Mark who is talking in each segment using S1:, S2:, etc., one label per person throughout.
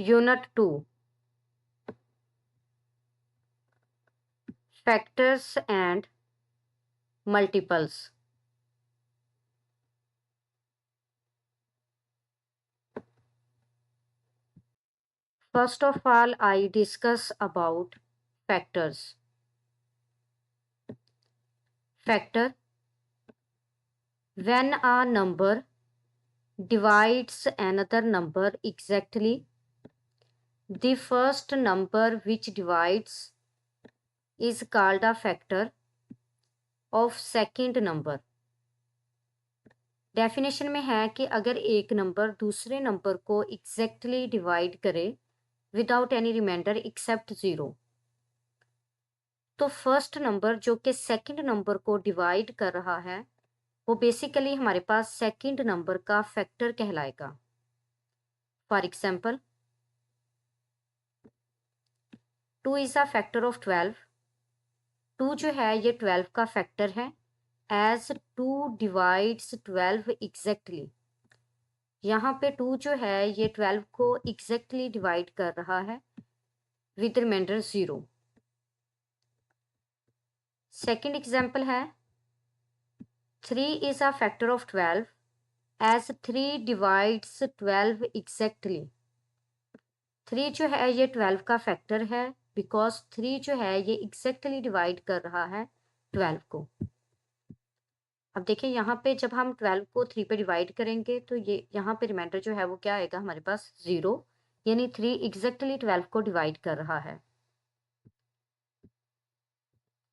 S1: Unit 2 factors and multiples. First of all, I discuss about factors. Factor: when a number divides another number exactly, the first number which divides is called a factor of second number. Definition में है कि अगर एक number दूसरे number को exactly divide करे without any remainder except zero, तो first number जो कि सेकंड नंबर को डिवाइड कर रहा है वो बेसिकली हमारे पास सेकंड नंबर का फैक्टर कहलाएगा। For example 2 is a factor of 12। 2 जो है ये 12 का फैक्टर है एज 2 डिवाइड्स 12 एग्जैक्टली। यहाँ पे 2 जो है ये 12 को एग्जैक्टली डिवाइड कर रहा है विद रिमाइंडर 0। सेकंड एग्जांपल है 3 is a factor of 12 as 3 divides 12 exactly. 3 जो है ये 12 का फैक्टर है बिकॉज 3 जो है ये एग्जैक्टली डिवाइड कर रहा है 12 को। अब देखिए यहाँ पे जब हम 12 को 3 पे डिवाइड करेंगे तो ये यहाँ पे रिमाइंडर जो है वो क्या आएगा हमारे पास 0, यानी 3 एग्जैक्टली 12 को डिवाइड कर रहा है।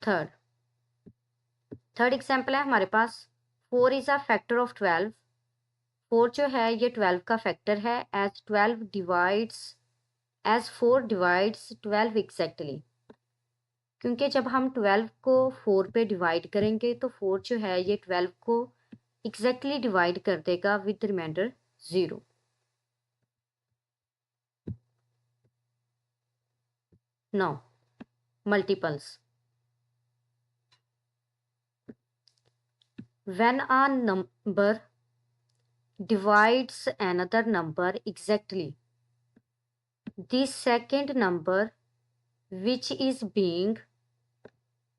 S1: थर्ड एग्जाम्पल है हमारे पास 4 इज अ फैक्टर ऑफ 12। 4 जो है ये 12 का फैक्टर है एज 4 डिवाइड्स 12 एग्जैक्टली। क्योंकि जब हम 12 को 4 पे डिवाइड करेंगे तो 4 जो है ये 12 को एग्जैक्टली डिवाइड कर देगा with remainder 0। Now multiples. When a number divides another number exactly, the second number which is being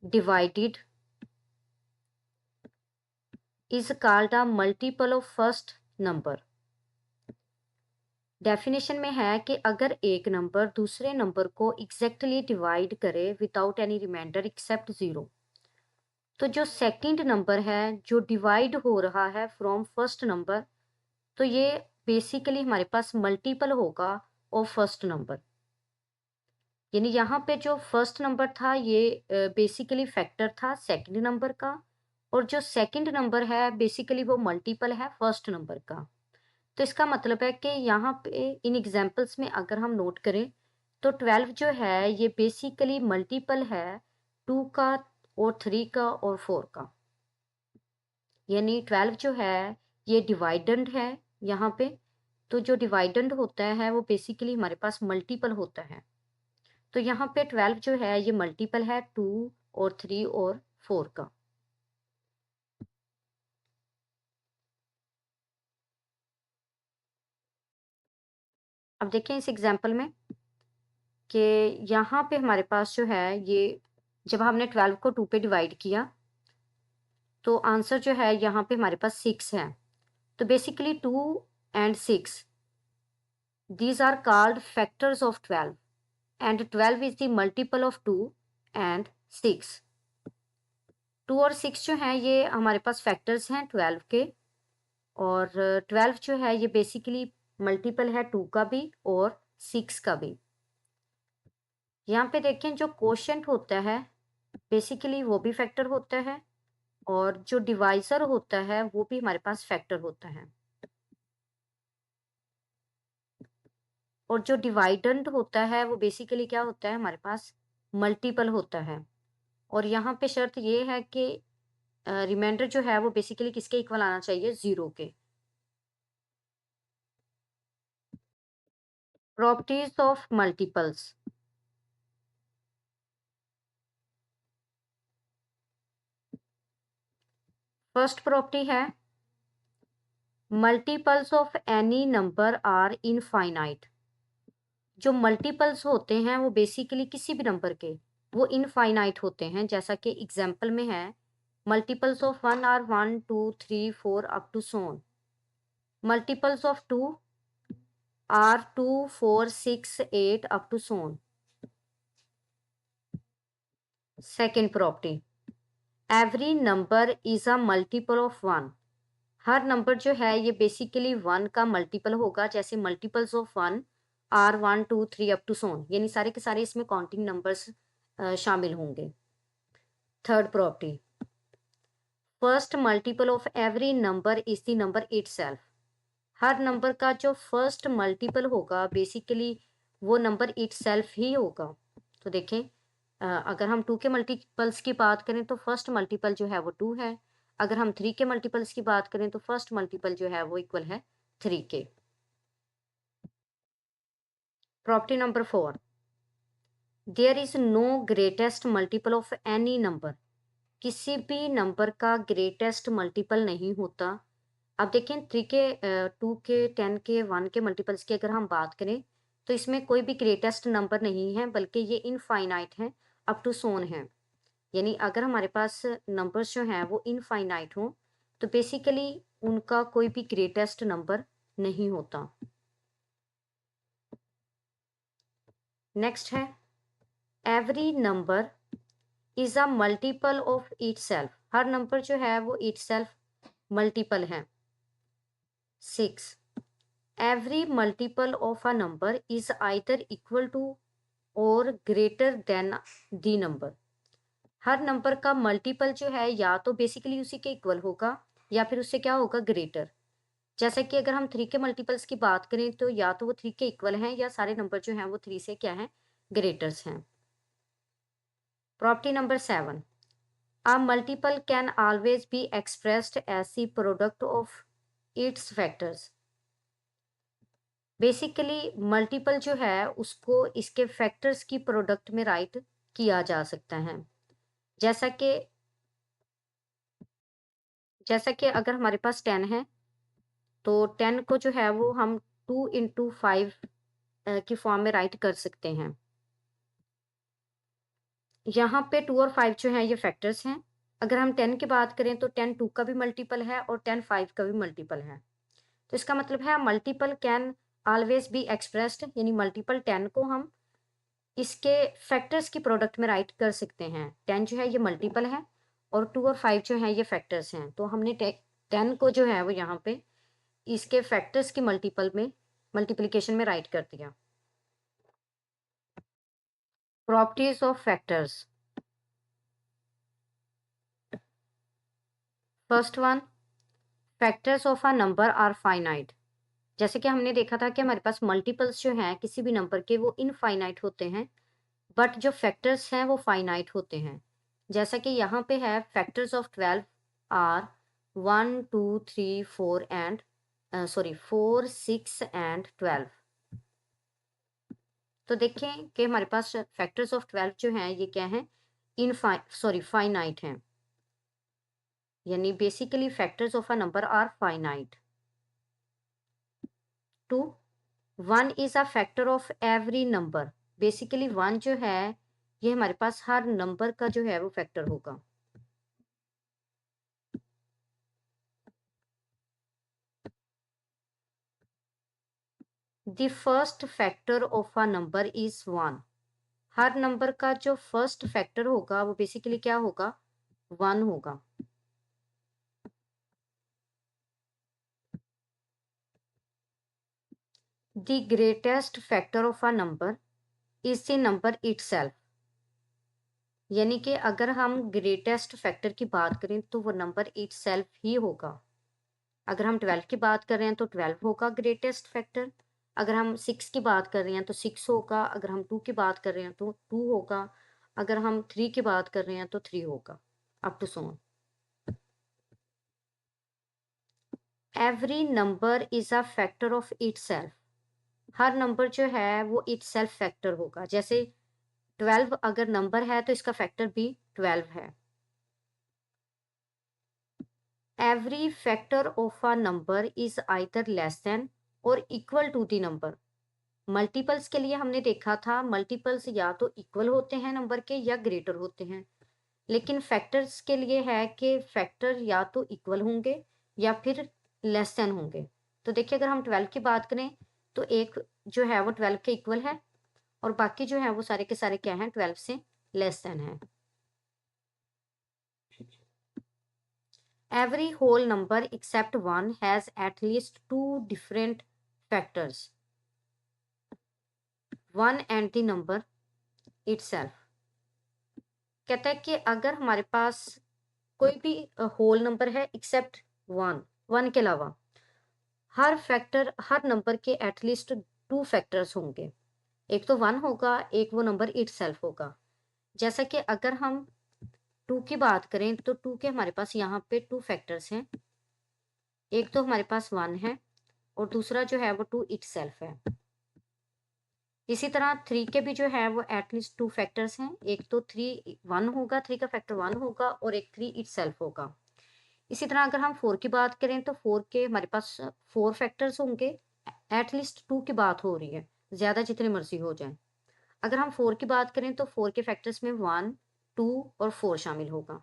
S1: divided is called a multiple of first number. Definition में है कि अगर एक नंबर दूसरे नंबर को एग्जैक्टली डिवाइड करे विदाउट एनी रिमाइंडर एक्सेप्ट 0, तो जो सेकंड नंबर है जो डिवाइड हो रहा है फ्रॉम फर्स्ट नंबर, तो ये बेसिकली हमारे पास मल्टीपल होगा ऑफ फर्स्ट नंबर। यानी यहाँ पे जो फर्स्ट नंबर था ये बेसिकली फैक्टर था सेकंड नंबर का, और जो सेकंड नंबर है बेसिकली वो मल्टीपल है फर्स्ट नंबर का। तो इसका मतलब है कि यहाँ पे इन एग्जांपल्स में अगर हम नोट करें तो 12 जो है ये बेसिकली मल्टीपल है 2 का और 3 का और 4 का। यानी 12 जो है ये डिवाइडेंड है यहाँ पे, तो जो डिवाइडेंड होता है वो बेसिकली हमारे पास मल्टीपल होता है। तो यहाँ पे 12 जो है ये मल्टीपल है 2 और 3 और 4 का। अब देखें इस एग्जाम्पल में कि यहाँ पे हमारे पास जो है ये जब हमने 12 को 2 पे डिवाइड किया तो आंसर जो है यहाँ पे हमारे पास 6 है। तो basically 2 and 6 these are called factors of 12 and 12 is the multiple of 2 and 6। 2 और 6 जो हैं ये हमारे पास फैक्टर्स हैं 12 के, और 12 जो है ये बेसिकली मल्टीपल है 2 का भी और 6 का भी। यहाँ पे देखें जो कोशेंट होता है बेसिकली वो भी फैक्टर होता है, और जो डिवाइजर होता है वो भी हमारे पास फैक्टर होता है, और जो डिवाइडेंड होता है वो बेसिकली क्या होता है हमारे पास मल्टीपल होता है। और यहाँ पे शर्त ये है कि रिमाइंडर जो है वो बेसिकली किसके इक्वल आना चाहिए 0 के। Properties of multiples. First property है multiples of any number are infinite. जो मल्टीपल्स होते हैं वो बेसिकली किसी भी नंबर के वो इनफाइनाइट होते हैं, जैसा कि एग्जाम्पल में है multiples of 1 are 1 2 3 4 up to so on. Multiples of 2 are 2 4 6 8 up to so on. Second property, every number is a multiple of 1। हर नंबर जो है ये बेसिकली 1 का मल्टीपल होगा, जैसे multiples of 1 are 1 2 3 up to so on, यानी सारे के सारे इसमें काउंटिंग नंबर्स शामिल होंगे। Third property, first multiple of every number is the number itself. हर नंबर का जो फर्स्ट मल्टीपल होगा बेसिकली वो नंबर इटसेल्फ ही होगा। तो देखें, अगर हम 2 के मल्टीपल्स की बात करें तो फर्स्ट मल्टीपल जो है वो 2 है। अगर हम 3 के मल्टीपल्स की बात करें तो फर्स्ट मल्टीपल जो है वो इक्वल है 3 के। Property number 4, there is no greatest multiple of any number. किसी भी नंबर का ग्रेटेस्ट मल्टीपल नहीं होता। अब देखें 3 के 2 के 10 के 1 के मल्टीपल्स की अगर हम बात करें तो इसमें कोई भी ग्रेटेस्ट नंबर नहीं है, बल्कि ये इनफाइनाइट हैं, अप टू सोन है। यानी अगर हमारे पास नंबर्स जो हैं वो इनफाइनाइट हों तो बेसिकली उनका कोई भी ग्रेटेस्ट नंबर नहीं होता। नेक्स्ट है, every number is a multiple of itself. हर नंबर जो है वो इटसेल्फ मल्टीपल है। 6, every multiple of a number is either equal to और ग्रेटर देन द नंबर। हर नंबर का मल्टीपल जो है या तो बेसिकली उसी के इक्वल होगा या फिर उससे क्या होगा, ग्रेटर। जैसे कि अगर हम 3 के मल्टीपल्स की बात करें तो या तो वो 3 के इक्वल हैं या सारे नंबर जो हैं वो 3 से क्या हैं, ग्रेटर्स हैं। Property number 7, a multiple can always be expressed as the product of its factors। Basically multiple जो है उसको इसके फैक्टर्स की प्रोडक्ट में राइट किया जा सकता है। जैसा कि अगर हमारे पास 10 है तो 10 को जो है वो हम 2 इंटू 5 की फॉर्म में राइट कर सकते हैं। यहाँ पे 2 और 5 जो है ये फैक्टर्स हैं। अगर हम 10 की बात करें तो 10 2 का भी मल्टीपल है और 10 5 का भी मल्टीपल है। तो इसका मतलब है multiple can always be expressed, यानी मल्टीपल 10 को हम इसके फैक्टर्स की प्रोडक्ट में राइट कर सकते हैं। 10 जो है ये मल्टीपल है और 2 और 5 जो है ये फैक्टर्स हैं। तो हमने 10 को जो है वो यहाँ पे इसके फैक्टर्स की मल्टीप्लिकेशन में राइट कर दिया। Properties of factors. First one, factors of a number are finite. जैसे कि हमने देखा था कि हमारे पास मल्टीपल्स जो हैं किसी भी नंबर के वो इनफाइनाइट होते हैं, बट जो फैक्टर्स हैं वो फाइनाइट होते हैं। जैसा कि यहाँ पे है factors of 12 are 1 2 3 4 and 4 6 and 12। तो देखें कि हमारे पास फैक्टर्स ऑफ 12 जो हैं ये क्या हैं, फाइनाइट हैं। यानी basically factors of a number are finite. 2, 1 is a factor of every number. Basically 1 जो है ये हमारे पास हर नंबर का जो है वो फैक्टर होगा। The first factor of a number is 1। हर नंबर का जो फर्स्ट फैक्टर होगा वो बेसिकली क्या होगा, 1 होगा। The greatest factor of a number is the number itself. यानी कि अगर हम ग्रेटेस्ट फैक्टर की बात करें तो वो नंबर इटसेल्फ ही होगा। अगर हम 12 की बात कर रहे हैं तो 12 होगा ग्रेटेस्ट फैक्टर। अगर हम 6 की बात कर रहे हैं तो 6 होगा। अगर हम 2 की बात कर रहे हैं तो 2 होगा। अगर हम 3 की बात कर रहे हैं तो 3 होगा, up to so on. Every number is a factor of itself. हर नंबर जो है वो इटसेल्फ फैक्टर होगा। जैसे 12 अगर नंबर है तो इसका फैक्टर भी 12 है। Every factor of a number is either less than और equal to the number. Multiples के लिए हमने देखा था मल्टीपल्स या तो इक्वल होते हैं नंबर के या ग्रेटर होते हैं, लेकिन फैक्टर्स के लिए है कि फैक्टर या तो इक्वल होंगे या फिर लेस देन होंगे। तो देखिए अगर हम 12 की बात करें तो एक जो है वो 12 के इक्वल है और बाकी जो है वो सारे के सारे क्या हैं, 12 से लेस देन है। Every whole number except one has at least two different factors, one and the number itself। कहता है कि अगर हमारे पास कोई भी होल नंबर है एक्सेप्ट वन, वन के अलावा हर फैक्टर, हर नंबर के एटलीस्ट टू फैक्टर्स होंगे। एक तो वन होगा, एक वो नंबर इटसेल्फ होगा। जैसा कि अगर हम टू की बात करें तो टू के हमारे पास यहाँ पे टू फैक्टर्स हैं, एक तो हमारे पास वन है और दूसरा जो है वो टू इटसेल्फ है। इसी तरह थ्री के भी जो है वो एटलीस्ट टू फैक्टर्स हैं, एक तो थ्री वन होगा, थ्री का फैक्टर वन होगा और एक थ्री इटसेल्फ होगा। इसी तरह अगर हम फोर की बात करें तो फोर के हमारे पास फोर फैक्टर्स होंगे, एटलीस्ट टू की बात हो रही है, ज्यादा जितने मर्जी हो जाए। अगर हम फोर की बात करें तो फोर के फैक्टर्स में वन, टू और फोर शामिल होगा।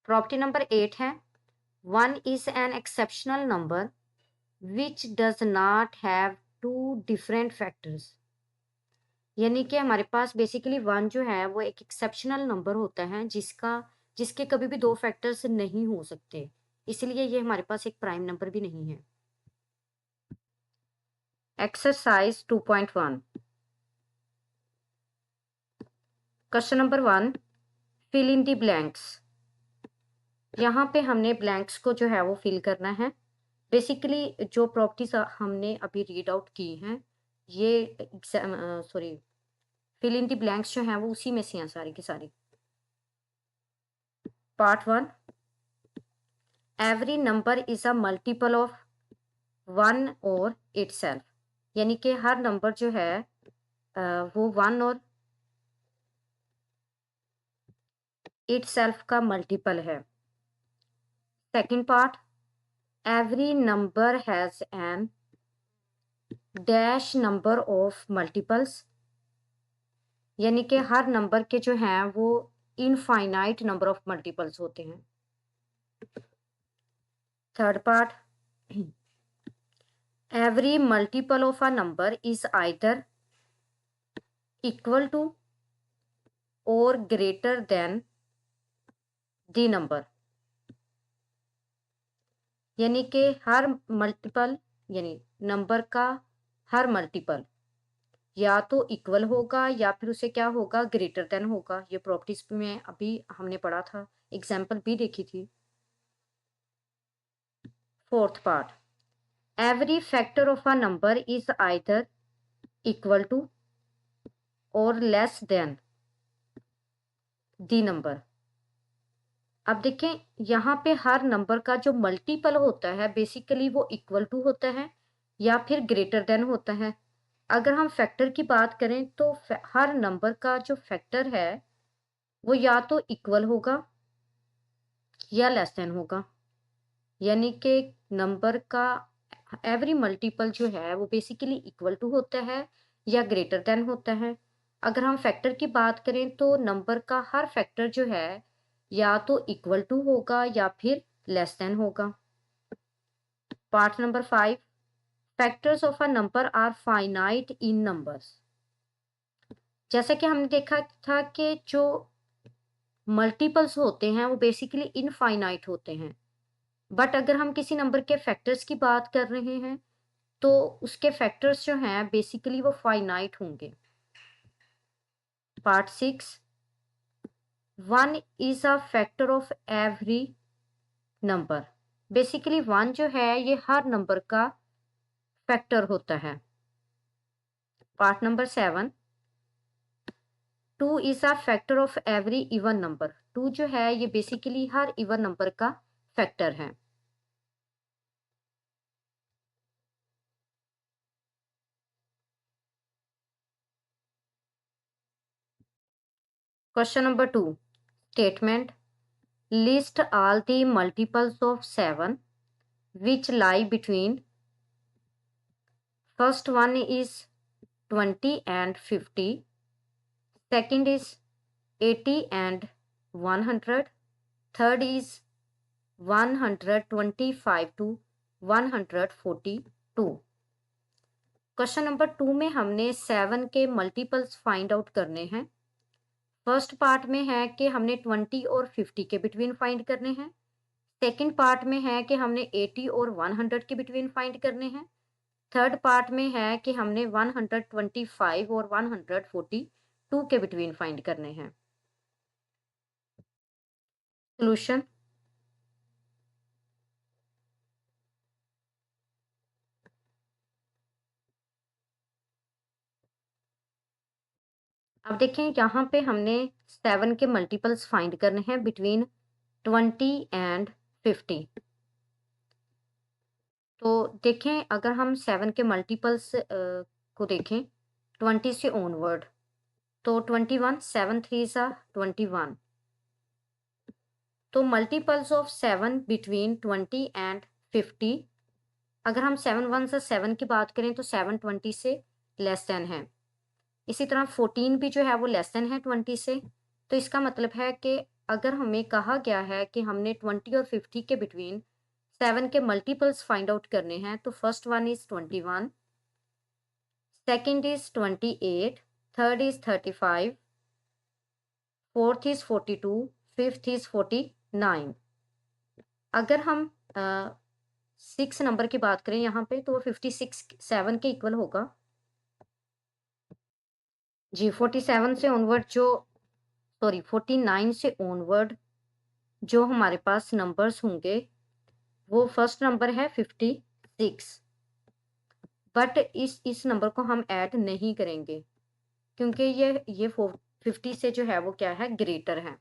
S1: प्रॉपर्टी नंबर 8 है, one is an exceptional number which does not have two different factors. यानी कि हमारे पास बेसिकली वन जो है वो एक एक्सेप्शनल नंबर होता है जिसके कभी भी दो फैक्टर्स नहीं हो सकते, इसलिए ये हमारे पास एक प्राइम नंबर भी नहीं है। Exercise 2.1, question number 1, fill in the blanks. यहाँ पे हमने ब्लैंक्स को जो है वो फिल करना है। बेसिकली जो प्रॉपर्टीज हमने अभी रीड आउट की हैं ये sorry fill in the blanks जो हैं वो उसी में से हैं सारी की सारी। Part 1, every number is a multiple of one और इटसेल्फ। यानी कि हर नंबर जो है वो वन और इटसेल्फ का मल्टीपल है। Second part, every number has an dash number of multiples. यानी कि हर नंबर के जो हैं वो इनफाइनाइट नंबर ऑफ मल्टीपल्स होते हैं। Third part, every multiple of a number is either equal to or greater than the number। यानी कि हर मल्टीपल यानी नंबर का हर मल्टीपल या तो इक्वल होगा या फिर उसे क्या होगा, ग्रेटर देन होगा। ये प्रॉपर्टीज में अभी हमने पढ़ा था, एग्जाम्पल भी देखी थी। Fourth part, every factor of a number is either equal to और लेस देन दी नंबर। अब देखें यहाँ पे हर नंबर का जो मल्टीपल होता है बेसिकली वो इक्वल टू होता है या फिर ग्रेटर देन होता है। अगर हम फैक्टर की बात करें तो हर नंबर का जो फैक्टर है वो या तो इक्वल होगा या लेस देन होगा। यानी कि नंबर का एवरी मल्टीपल जो है वो बेसिकली इक्वल टू होता है या ग्रेटर देन होता है। अगर हम फैक्टर की बात करें तो नंबर का हर फैक्टर जो है या तो इक्वल टू होगा या फिर लेस देन होगा। Part number 5, factors of a number are finite in numbers. जैसा कि हमने देखा था कि जो मल्टीपल्स होते हैं वो बेसिकली इनफाइनाइट होते हैं, बट अगर हम किसी नंबर के फैक्टर्स की बात कर रहे हैं तो उसके फैक्टर्स जो हैं बेसिकली वो फाइनाइट होंगे। Part 6, one is a factor of every number. Basically one जो है ये हर नंबर का फैक्टर होता है। Part number 7, two is a factor of every even number. Two जो है ये बेसिकली हर इवन नंबर का फैक्टर है। Question number 2, statement list all the multiples of 7 which lie between first one is 20 and 50, second is 80 and 100, third is 125 to 142। Question number 2 में हमने 7 के multiples find out करने हैं। फर्स्ट पार्ट में है कि हमने 20 और 50 के बिटवीन फाइंड करने हैं। सेकंड पार्ट में है कि हमने 80 और 100 के बिटवीन फाइंड करने हैं। थर्ड पार्ट में है कि हमने 125 और 142 के बिटवीन फाइंड करने हैं। सॉल्यूशन, अब देखें यहाँ पे हमने 7 के मल्टीपल्स फाइंड करने हैं बिटवीन 20 एंड 50। तो देखें अगर हम 7 के मल्टीपल्स को देखें 20 से ऑनवर्ड, तो 21, 7 3 सा 21। तो मल्टीपल्स ऑफ 7 बिटवीन 20 एंड 50, अगर हम 7 1 से 7 की बात करें तो 7 20 से लेस देन है। इसी तरह 14 भी जो है वो लेस देन है 20 से। तो इसका मतलब है कि अगर हमें कहा गया है कि हमने 20 और 50 के बिटवीन 7 के मल्टीपल्स फाइंड आउट करने हैं, तो first one is 21, second is 28, third is 35, fourth is 42, fifth is 49। अगर हम 6 नंबर की बात करें यहाँ पे, तो 56 7 के इक्वल होगा जी। 47 से ऑनवर्ड जो, सॉरी 49 से ऑनवर्ड जो हमारे पास नंबर्स होंगे, वो फर्स्ट नंबर है 56, बट इस नंबर को हम ऐड नहीं करेंगे क्योंकि ये 50 से जो है वो क्या है, ग्रेटर है।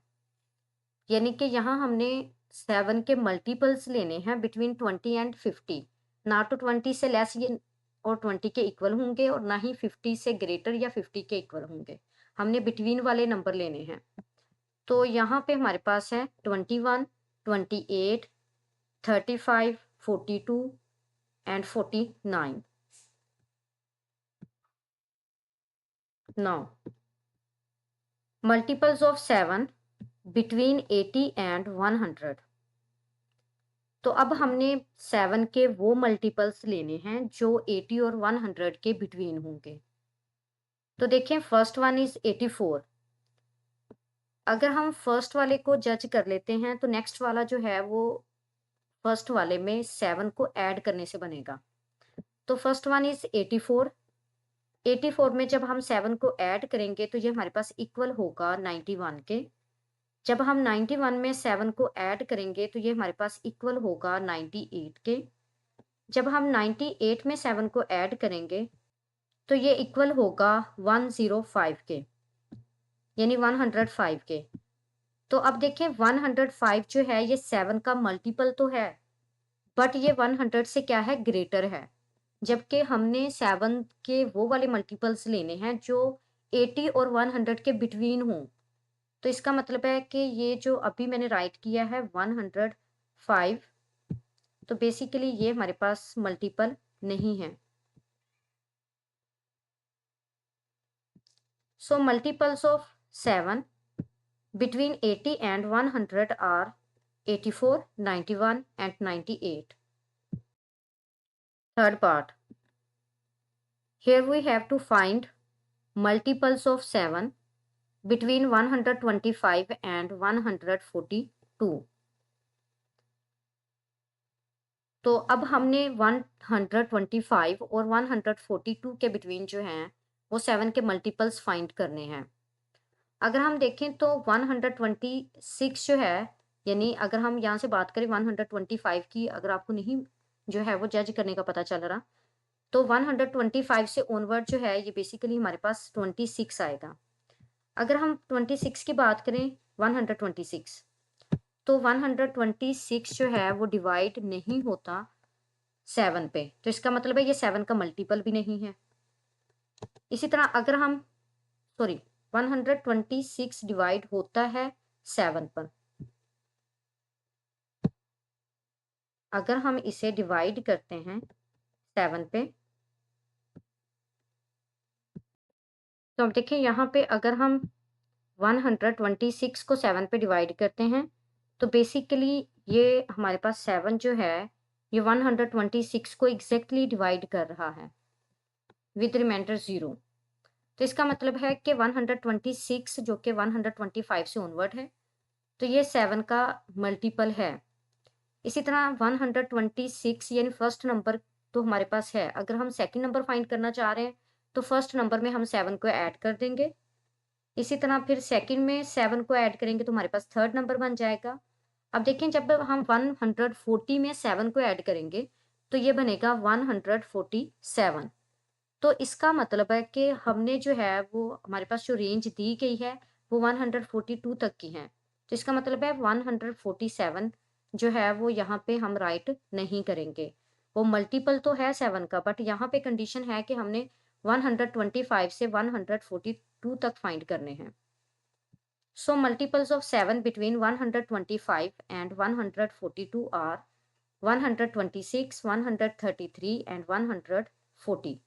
S1: यानी कि यहाँ हमने 7 के मल्टीपल्स लेने हैं बिटवीन 20 एंड 50, ना तो 20 से लेस ये और 20 के इक्वल होंगे और ना ही 50 से ग्रेटर या 50 के इक्वल होंगे। हमने बिटवीन वाले नंबर लेने हैं। तो यहाँ पे हमारे पास है 21, 28, 35, 42 and 49। Now multiples of 7 between 80 and 100। तो अब हमने 7 के वो मल्टीपल्स लेने हैं जो 80 और 100 के बिटवीन होंगे। तो देखें फर्स्ट वन इज 84। अगर हम फर्स्ट वाले को जज कर लेते हैं तो नेक्स्ट वाला जो है वो फर्स्ट वाले में 7 को ऐड करने से बनेगा। तो फर्स्ट वन इज 84। 84 में जब हम 7 को ऐड करेंगे तो ये हमारे पास इक्वल होगा 91 के। जब हम 91 में 7 को ऐड करेंगे तो ये हमारे पास इक्वल होगा 98 के। जब हम 98 में 7 को ऐड करेंगे तो ये इक्वल होगा 105 के, यानी 105 के। तो अब देखें 105 जो है ये 7 का मल्टीपल तो है, बट ये 100 से क्या है, ग्रेटर है। जबकि हमने 7 के वो वाले मल्टीपल्स लेने हैं जो 80 और 100 के बिटवीन हों। तो इसका मतलब है कि ये जो अभी मैंने राइट किया है 105, तो बेसिकली ये हमारे पास मल्टीपल नहीं है। So multiples of 7 between 80 and 100 are 84, 91 and 98. Third part. Here we have to find multiples of 7 between 125 and 142. तो अब हमने 125 और 142 के बिटवीन जो हैं वो 7 के मल्टीपल्स फाइंड करने हैं। अगर हम देखें तो 126 जो है, यानी अगर हम यहाँ से बात करें 125 की, अगर आपको नहीं जो है वो जज करने का पता चल रहा, तो 125 से ऑनवर्ड जो है ये बेसिकली हमारे पास 26 आएगा। अगर हम 26 की बात करें 126, तो 126 जो है वो डिवाइड नहीं होता 7 पे, तो इसका मतलब है ये 7 का मल्टीपल भी नहीं है। इसी तरह अगर हम, सॉरी, 126 डिवाइड होता है 7 पर। अगर हम इसे डिवाइड करते हैं 7 पे, तो अब देखिए यहाँ पे अगर हम 126 को 7 पे डिवाइड करते हैं, तो बेसिकली ये हमारे पास 7 जो है ये 126 को एग्जैक्टली डिवाइड कर रहा है विद रिमाइंडर 0। तो इसका मतलब है कि 126 जो कि 125 से ऑनवर्ड है, तो ये 7 का मल्टीपल है। इसी तरह 126 यानी फर्स्ट नंबर तो हमारे पास है। अगर हम सेकंड नंबर फाइंड करना चाह रहे हैं तो फर्स्ट नंबर में हम 7 को ऐड कर देंगे। इसी तरह फिर सेकंड में 7 को ऐड करेंगे तो हमारे पास थर्ड नंबर बन जाएगा। अब देखें जब हम 140 में 7 को ऐड करेंगे तो ये बनेगा 147। तो इसका मतलब है कि हमने जो है वो हमारे पास जो रेंज दी गई है वो 142 तक की है। तो इसका मतलब है 147 जो है वो यहाँ पे हम राइट नहीं करेंगे। वो मल्टीपल तो है 7 का, बट यहाँ पे कंडीशन है कि हमने 125 से 142 तक फाइंड करने हैं। So multiples of 7 between 125 and 142 are 126, 133 and 140.